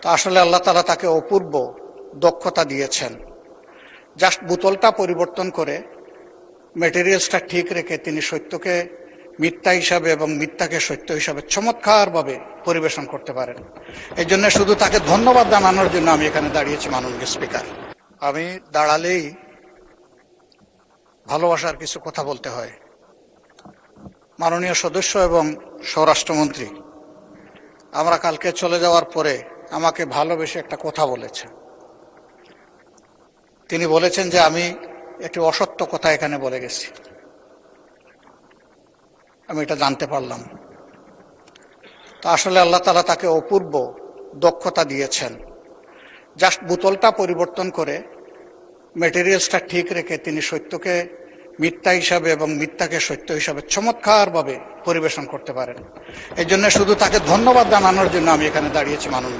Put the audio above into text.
তো আসলে আল্লাহ তাআলা তাকে অপূর্ব দক্ষতা দিয়েছেন। জাস্ট বোতলটা পরিবর্তন করে ম্যাটেরিয়ালসটা ঠিক রেখে তিনি সত্যকে মিথ্যা হিসাবে এবং মিথ্যাকে সত্য হিসাবে চমৎকারভাবে পরিবেশন করতে পারেন। এই জন্য শুধু তাকে ধন্যবাদ জানানোর জন্য আমি এখানে দাঁড়িয়েছি মাননীয় স্পিকার। আমি দাঁড়ালেই ভালোবাসার কিছু কথা বলতে হয়। মাননীয় সদস্য এবং স্বরাষ্ট্রমন্ত্রী আমরা কালকে চলে যাওয়ার পরে আমাকে ভালোবেসে একটা কথা বলেছেন। তিনি বলেছেন যে আমি একটি অসত্য কথা এখানে বলে গেছি। আমি এটা জানতে পারলাম। তো আসলে আল্লাহ তাআলা তাকে অপূর্ব দক্ষতা দিয়েছেন। জাস্ট বোতলটা পরিবর্তন করে ম্যাটেরিয়ালসটা ঠিক রেখে তিনি সত্যকে মিথ্যা হিসাবে এবং মিথ্যাকে সত্য হিসাবে চমৎকারভাবে পরিবেশন করতে পারেন। এই জন্য শুধু তাকে ধন্যবাদ জানানোর জন্য আমি এখানে দাঁড়িয়েছি মাননীয়